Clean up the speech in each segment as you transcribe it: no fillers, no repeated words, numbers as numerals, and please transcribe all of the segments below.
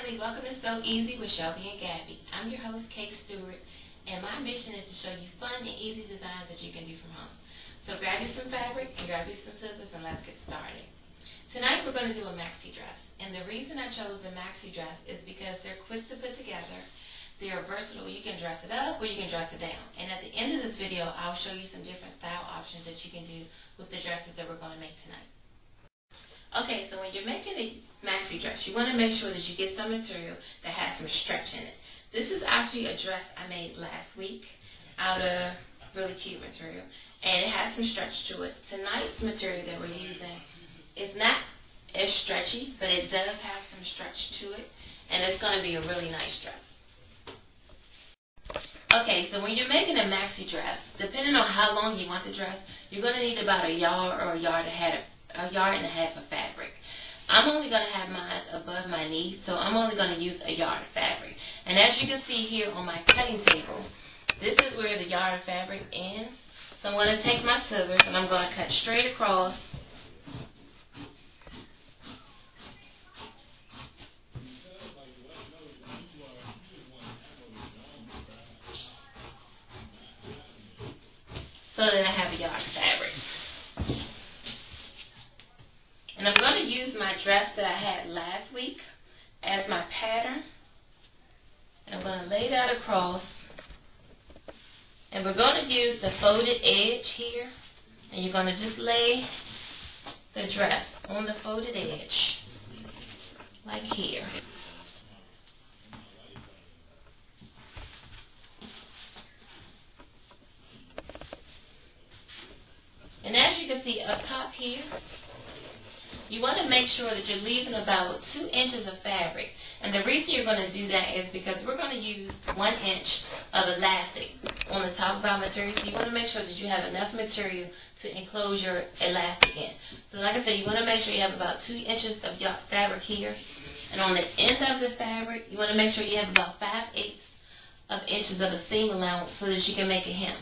everybody, welcome to So Easy with Shelby and Gabbie. I'm your host, Kate Stewart, and my mission is to show you fun and easy designs that you can do from home. So grab you some fabric and grab you some scissors and let's get started. Tonight we're going to do a maxi dress, and the reason I chose the maxi dress is because they're quick to put together, they're versatile, you can dress it up or you can dress it down. And at the end of this video, I'll show you some different style options that you can do with the dresses that we're going to make tonight. Okay, so when you're making a maxi dress, you want to make sure that you get some material that has some stretch in it. This is actually a dress I made last week out of really cute material, and it has some stretch to it. Tonight's material that we're using is not as stretchy, but it does have some stretch to it, and it's going to be a really nice dress. Okay, so when you're making a maxi dress, depending on how long you want the dress, you're going to need about a yard or a yard and a half of fabric. I'm only going to have mine above my knee, so I'm only going to use a yard of fabric. And as you can see here on my cutting table, this is where the yard of fabric ends. So I'm going to take my scissors and I'm going to cut straight across. So that I have a yard of fabric. And I'm going to use my dress that I had last week as my pattern. And I'm going to lay that across. And we're going to use the folded edge here. And you're going to just lay the dress on the folded edge, like here. And as you can see up top here, you want to make sure that you're leaving about 2 inches of fabric. And the reason you're going to do that is because we're going to use 1 inch of elastic on the top of our material. So you want to make sure that you have enough material to enclose your elastic in. So like I said, you want to make sure you have about 2 inches of fabric here. And on the end of the fabric, you want to make sure you have about 5/8 of inches of a seam allowance so that you can make a hem.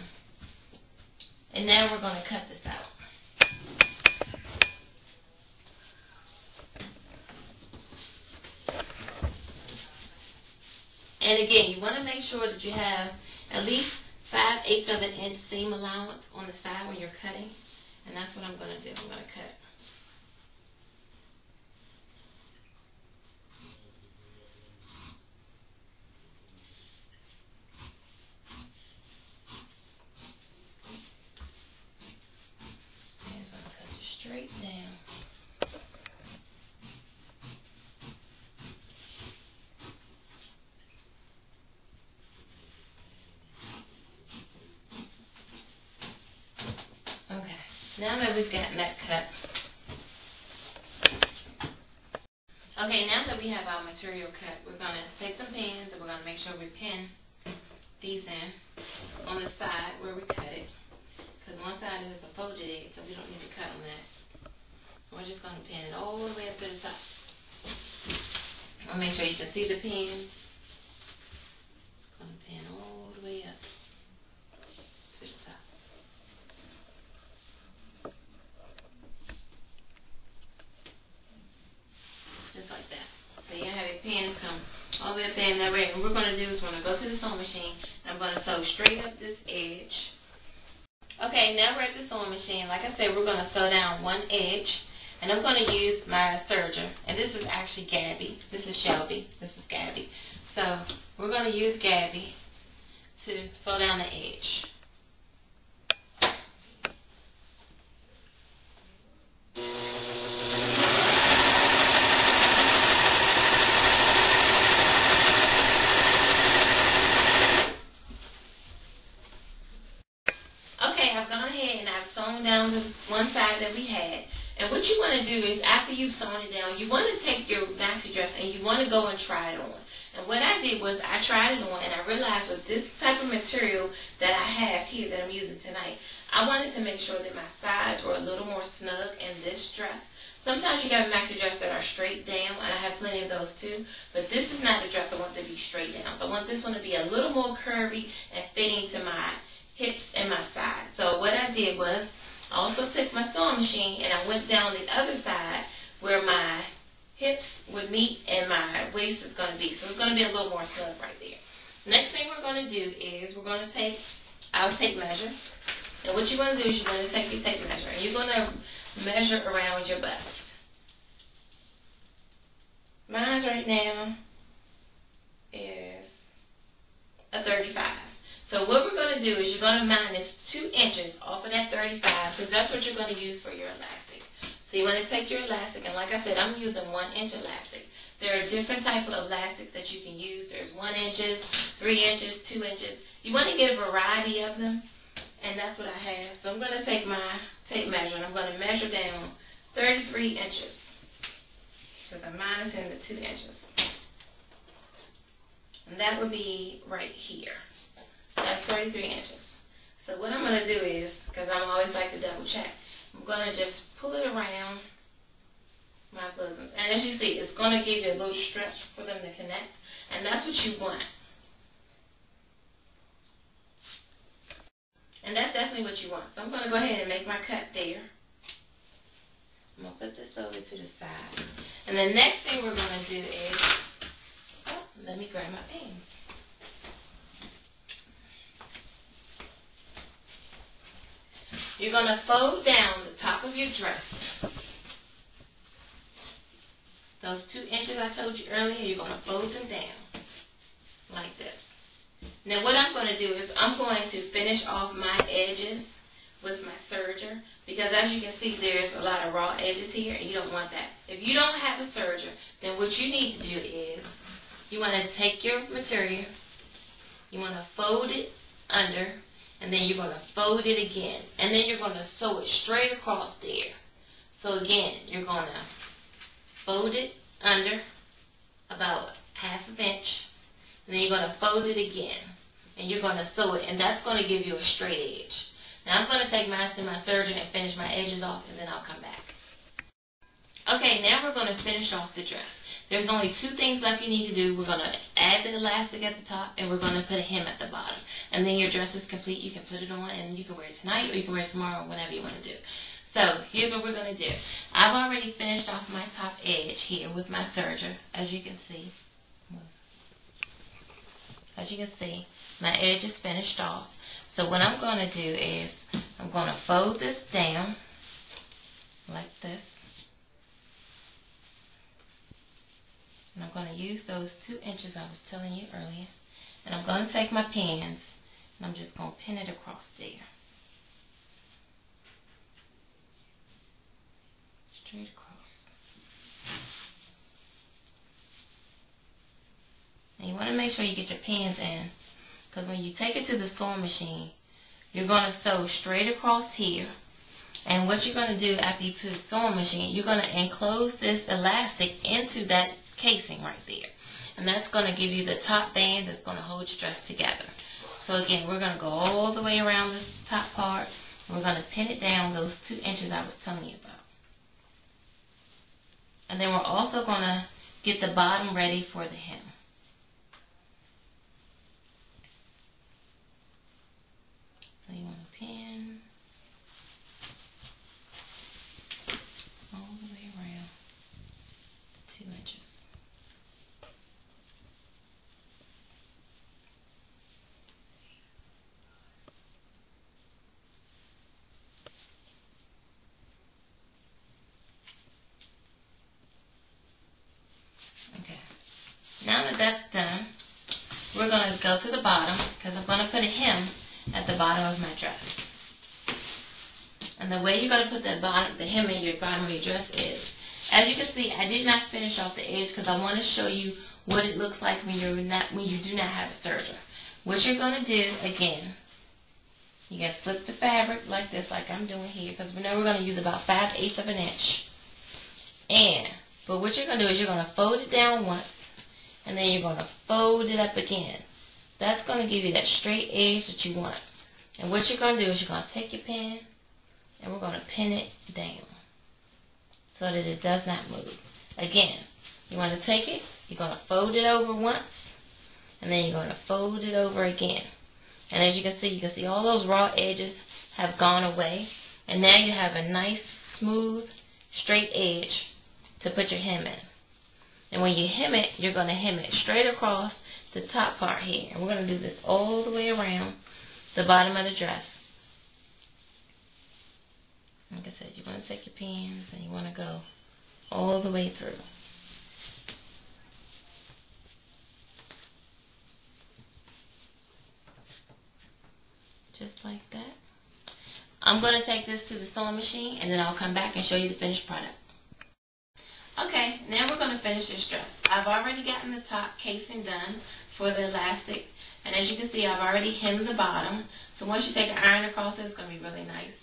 And now we're going to cut this out. And again, you want to make sure that you have at least 5/8 of an inch seam allowance on the side when you're cutting. And that's what I'm going to do. I'm going to cut. And I'm going to cut it straight down. Now that we've gotten that cut, okay, now that we have our material cut, we're going to take some pins and we're going to make sure we pin these in on the side where we cut it, because one side is a folded edge, so we don't need to cut on that. We're just going to pin it all the way up to the top. I'll make sure you can see the pins. Going to pin all the way up to the top. Just like that. So you're going to have your pins come all the way up there in that way. What we're going to do is we're going to go to the sewing machine and I'm going to sew straight up this edge. Okay, now we're at the sewing machine. Like I said, we're going to sew down one edge. And I'm going to use my serger. And this is actually Gabbie. This is Shelby. This is Gabbie. So we're going to use Gabbie to sew down the edge. Down the one side that we had. And what you want to do is, after you've sewn it down, you want to take your maxi dress and you want to go and try it on. And what I did was I tried it on and I realized with this type of material that I have here that I'm using tonight, I wanted to make sure that my sides were a little more snug in this dress. Sometimes you got maxi dress that are straight down, and I have plenty of those too, but this is not the dress I want to be straight down. So I want this one to be a little more curvy and fitting to my hips and my sides. So what I did was I also took my sewing machine and I went down the other side where my hips would meet and my waist is going to be. So it's going to be a little more snug right there. Next thing we're going to do is we're going to take our tape measure. And what you want to do is you're going to take your tape measure and you're going to measure around your bust. Mine right now is a 35. So what we're going to do is you're going to minus 2 inches off of that 35 because that's what you're going to use for your elastic. So you want to take your elastic, and like I said, I'm using 1 inch elastic. There are different types of elastics that you can use. There's 1 inch, 3 inches, 2 inches. You want to get a variety of them, and that's what I have. So I'm going to take my tape measure, and I'm going to measure down 33 inches because I'm minusing the 2 inches. And that would be right here. That's 33 inches. So what I'm going to do is, because I always like to double check, I'm going to just pull it around my bosom. And as you see, it's going to give you a little stretch for them to connect. And that's what you want. And that's definitely what you want. So I'm going to go ahead and make my cut there. I'm going to put this over to the side. And the next thing we're going to do is, let me grab my pins. You're going to fold down the top of your dress. Those 2 inches I told you earlier, you're going to fold them down like this. Now what I'm going to do is I'm going to finish off my edges with my serger because as you can see there's a lot of raw edges here and you don't want that. If you don't have a serger, then what you need to do is you want to take your material, you want to fold it under, and then you're going to fold it again. And then you're going to sew it straight across there. So again, you're going to fold it under about 1/2 inch. And then you're going to fold it again. And you're going to sew it. And that's going to give you a straight edge. Now I'm going to take mine to my serger and finish my edges off. And then I'll come back. Okay, now we're going to finish off the dress. There's only 2 things left you need to do. We're going to add the elastic at the top and we're going to put a hem at the bottom. And then your dress is complete. You can put it on and you can wear it tonight or you can wear it tomorrow or whenever you want to do. So here's what we're going to do. I've already finished off my top edge here with my serger, as you can see. As you can see, my edge is finished off. So what I'm going to do is I'm going to fold this down like this. And I'm going to use those 2 inches I was telling you earlier. And I'm going to take my pins and I'm just going to pin it across there. Straight across. And you want to make sure you get your pins in because when you take it to the sewing machine, you're going to sew straight across here. And what you're going to do after you put the sewing machine, you're going to enclose this elastic into that casing right there. And that's going to give you the top band that's going to hold your dress together. So again, we're going to go all the way around this top part. And we're going to pin it down those 2 inches I was telling you about. And then we're also going to get the bottom ready for the hem. So you want to pin all the way around 2 inches. Okay. Now that that's done, we're going to go to the bottom because I'm going to put a hem at the bottom of my dress. And the way you're going to put the hem in your bottom of your dress is, as you can see, I did not finish off the edge because I want to show you what it looks like when you do not have a serger. What you're going to do, again, you can flip the fabric like this, like I'm doing here, because we know we're going to use about 5/8 of an inch. But what you're going to do is you're going to fold it down once, and then you're going to fold it up again. That's going to give you that straight edge that you want. And what you're going to do is you're going to take your pin, and we're going to pin it down so that it does not move. Again, you want to take it, you're going to fold it over once, and then you're going to fold it over again. And as you can see all those raw edges have gone away. And now you have a nice, smooth, straight edge to put your hem in. And when you hem it, you're going to hem it straight across the top part here. And we're going to do this all the way around the bottom of the dress. Like I said, you want to take your pins and you want to go all the way through. Just like that. I'm going to take this to the sewing machine and then I'll come back and show you the finished product. Okay, now we're going to finish this dress. I've already gotten the top casing done for the elastic, and as you can see, I've already hemmed the bottom. So once you take an iron across it, it's going to be really nice.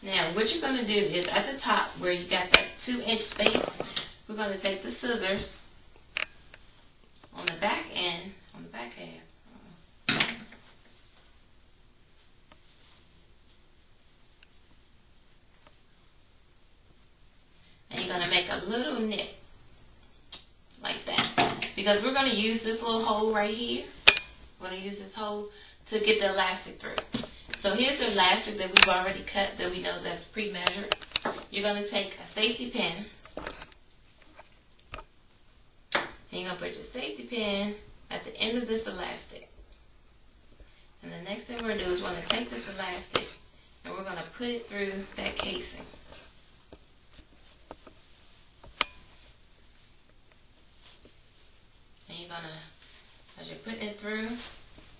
Now, what you're going to do is at the top where you got that 2-inch space, we're going to take the scissors on the back end, on the back half. And you're going to make a little nip like that, because we're going to use this little hole right here. We're going to use this hole to get the elastic through. So here's the elastic that we've already cut, that we know that's pre-measured. You're going to take a safety pin, and you're going to put your safety pin at the end of this elastic. And the next thing we're going to do is we're going to take this elastic and we're going to put it through that casing. And you're going to, as you're putting it through,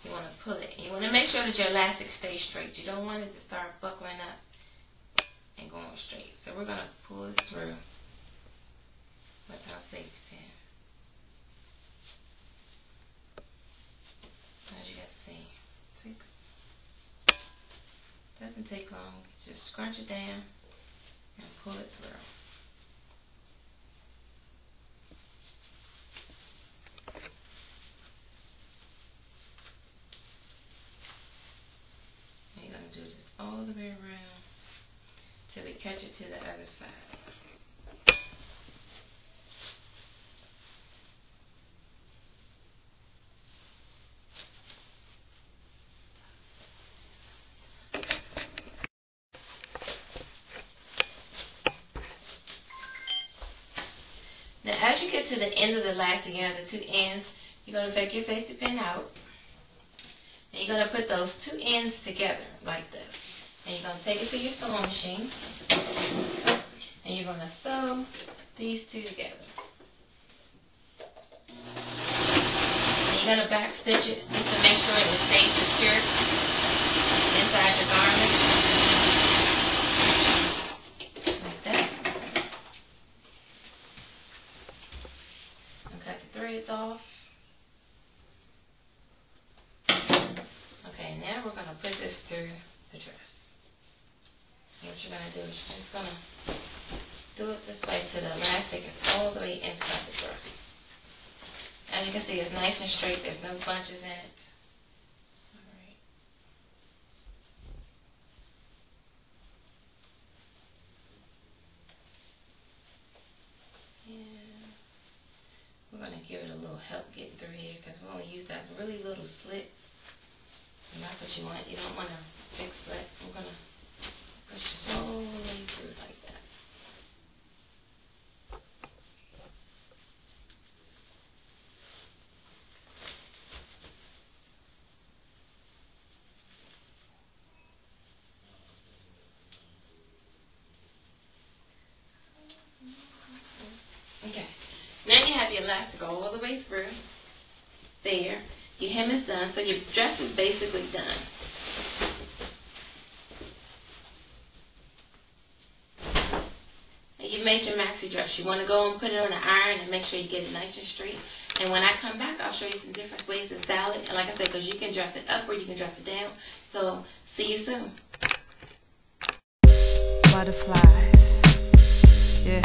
you want to pull it. You want to make sure that your elastic stays straight. You don't want it to start buckling up and going straight. So we're going to pull this through with our safety pin. As you guys see, doesn't take long. Just scrunch it down and pull it through. Do this all the way around till we catch it to the other side. Now as you get to the end of the elastic, you have the two ends, you're going to take your safety pin out. And you're going to put those two ends together like this. And you're going to take it to your sewing machine. And you're going to sew these two together. And you're going to back stitch it just to make sure it stays secure inside your garment. Like that. And cut the threads off. Now we're going to put this through the dress. And what you're going to do is you're just going to do it this way till the elastic is all the way inside the dress. As you can see, it's nice and straight. There's no bunches in it. Alright. Yeah. We're going to give it a little help getting through here because we're going to use that really little slit. And that's what you want. You don't want a big slit. I'm going to push it slowly through like that. Okay. Now you have your elastic all the way through. There. Your hem is done, so your dress is basically done. And you made your maxi dress. You want to go and put it on the iron and make sure you get it nice and straight. And when I come back, I'll show you some different ways to style it. And like I said, because you can dress it up or you can dress it down. So, see you soon. Butterflies. Yeah.